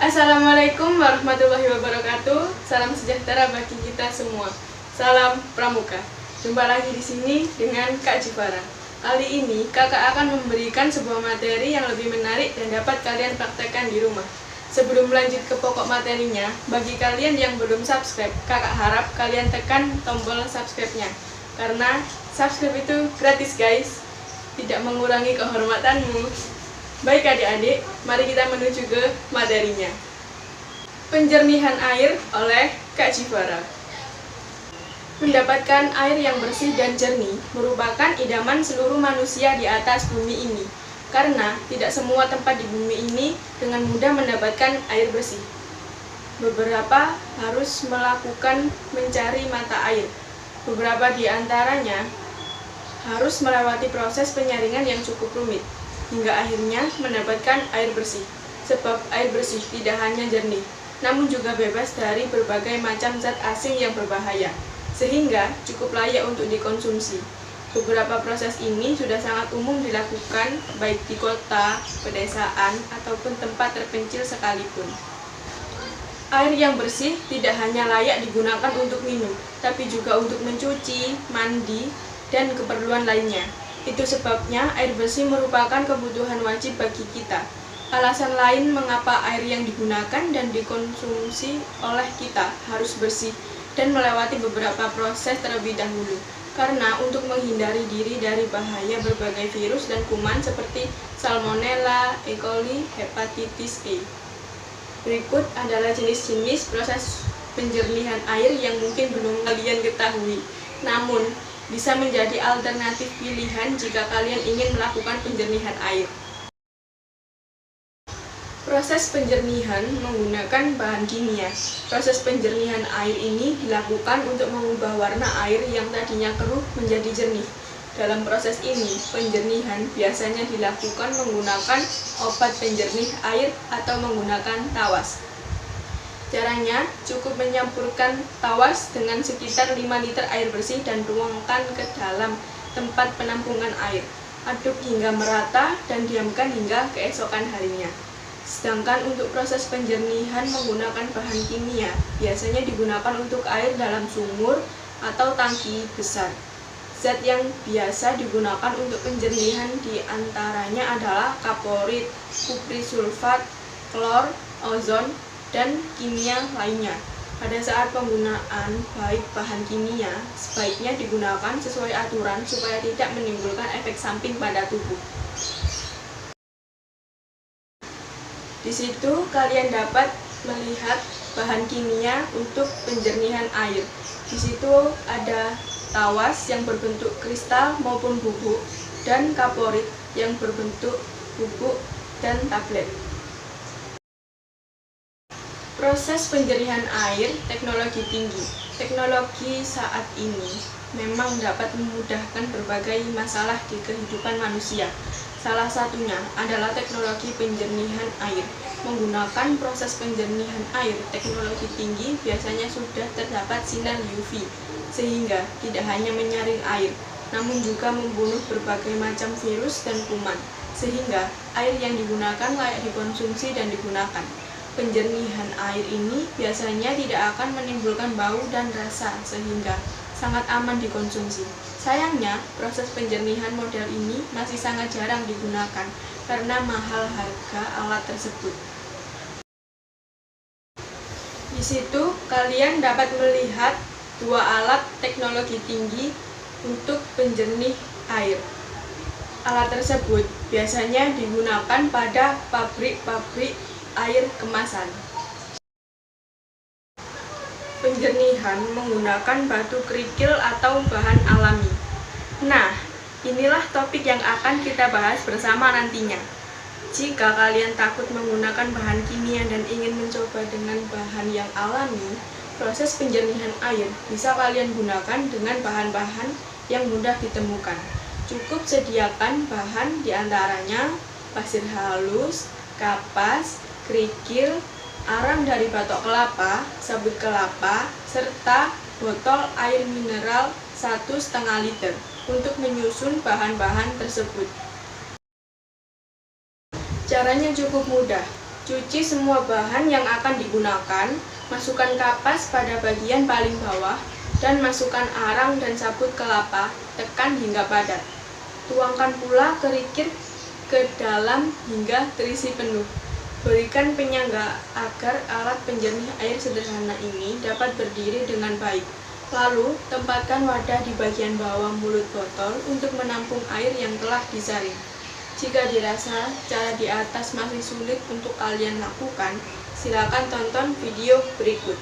Assalamualaikum warahmatullahi wabarakatuh. Salam sejahtera bagi kita semua. Salam Pramuka. Jumpa lagi di sini dengan Kak Jifara. Kali ini kakak akan memberikan sebuah materi yang lebih menarik dan dapat kalian praktekkan di rumah. Sebelum lanjut ke pokok materinya, bagi kalian yang belum subscribe, kakak harap kalian tekan tombol subscribe-nya. Karena subscribe itu gratis guys, tidak mengurangi kehormatanmu. Baik adik-adik, mari kita menuju ke materinya. Penjernihan air oleh Kak Jifara. Mendapatkan air yang bersih dan jernih merupakan idaman seluruh manusia di atas bumi ini. Karena tidak semua tempat di bumi ini dengan mudah mendapatkan air bersih. Beberapa harus melakukan mencari mata air. Beberapa di antaranya harus melewati proses penyaringan yang cukup rumit, hingga akhirnya mendapatkan air bersih. Sebab air bersih tidak hanya jernih, namun juga bebas dari berbagai macam zat asing yang berbahaya, sehingga cukup layak untuk dikonsumsi. Beberapa proses ini sudah sangat umum dilakukan baik di kota, pedesaan, ataupun tempat terpencil sekalipun. Air yang bersih tidak hanya layak digunakan untuk minum, tapi juga untuk mencuci, mandi, dan keperluan lainnya. Itu sebabnya air bersih merupakan kebutuhan wajib bagi kita. Alasan lain mengapa air yang digunakan dan dikonsumsi oleh kita harus bersih dan melewati beberapa proses terlebih dahulu. Karena untuk menghindari diri dari bahaya berbagai virus dan kuman seperti Salmonella, E. coli, hepatitis E. Berikut adalah jenis-jenis proses penjernihan air yang mungkin belum kalian ketahui. Namun, bisa menjadi alternatif pilihan jika kalian ingin melakukan penjernihan air. Proses penjernihan menggunakan bahan kimia. Proses penjernihan air ini dilakukan untuk mengubah warna air yang tadinya keruh menjadi jernih. Dalam proses ini, penjernihan biasanya dilakukan menggunakan obat penjernih air atau menggunakan tawas. Caranya, cukup menyampurkan tawas dengan sekitar 5 liter air bersih dan tuangkan ke dalam tempat penampungan air. Aduk hingga merata dan diamkan hingga keesokan harinya. Sedangkan untuk proses penjernihan menggunakan bahan kimia, biasanya digunakan untuk air dalam sumur atau tangki besar. Zat yang biasa digunakan untuk penjernihan diantaranya adalah kaporit, kuprisulfat, klor, ozon, dan kimia lainnya. Pada saat penggunaan baik bahan kimia, sebaiknya digunakan sesuai aturan supaya tidak menimbulkan efek samping pada tubuh. Di situ kalian dapat melihat bahan kimia untuk penjernihan air. Di situ ada tawas yang berbentuk kristal maupun bubuk dan kaporit yang berbentuk bubuk dan tablet. Proses penjernihan air teknologi tinggi. Teknologi saat ini memang dapat memudahkan berbagai masalah di kehidupan manusia. Salah satunya adalah teknologi penjernihan air. Menggunakan proses penjernihan air teknologi tinggi biasanya sudah terdapat sinar UV, sehingga tidak hanya menyaring air, namun juga membunuh berbagai macam virus dan kuman, sehingga air yang digunakan layak dikonsumsi dan digunakan. Penjernihan air ini biasanya tidak akan menimbulkan bau dan rasa, sehingga sangat aman dikonsumsi. Sayangnya, proses penjernihan model ini masih sangat jarang digunakan karena mahal harga alat tersebut. Di situ kalian dapat melihat dua alat teknologi tinggi untuk penjernih air. Alat tersebut biasanya digunakan pada pabrik-pabrik air kemasan. Penjernihan menggunakan batu kerikil atau bahan alami. Nah, inilah topik yang akan kita bahas bersama nantinya. Jika kalian takut menggunakan bahan kimia dan ingin mencoba dengan bahan yang alami, proses penjernihan air bisa kalian gunakan dengan bahan-bahan yang mudah ditemukan. Cukup sediakan bahan diantaranya pasir halus, kapas, kerikil, arang dari batok kelapa, sabut kelapa, serta botol air mineral 1,5 liter untuk menyusun bahan-bahan tersebut. Caranya cukup mudah. Cuci semua bahan yang akan digunakan, masukkan kapas pada bagian paling bawah, dan masukkan arang dan sabut kelapa, tekan hingga padat. Tuangkan pula kerikil ke dalam hingga terisi penuh. Berikan penyangga agar alat penjernih air sederhana ini dapat berdiri dengan baik. Lalu, tempatkan wadah di bagian bawah mulut botol untuk menampung air yang telah disaring. Jika dirasa cara di atas masih sulit untuk kalian lakukan, silakan tonton video berikut.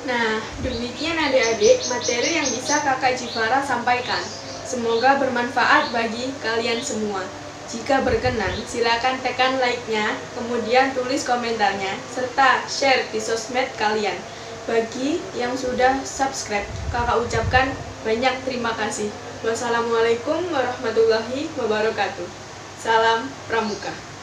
Nah, demikian adik-adik materi yang bisa kakak Jifara sampaikan. Semoga bermanfaat bagi kalian semua. Jika berkenan, silakan tekan like-nya, kemudian tulis komentarnya, serta share di sosmed kalian. Bagi yang sudah subscribe, kakak ucapkan banyak terima kasih. Wassalamualaikum warahmatullahi wabarakatuh. Salam Pramuka.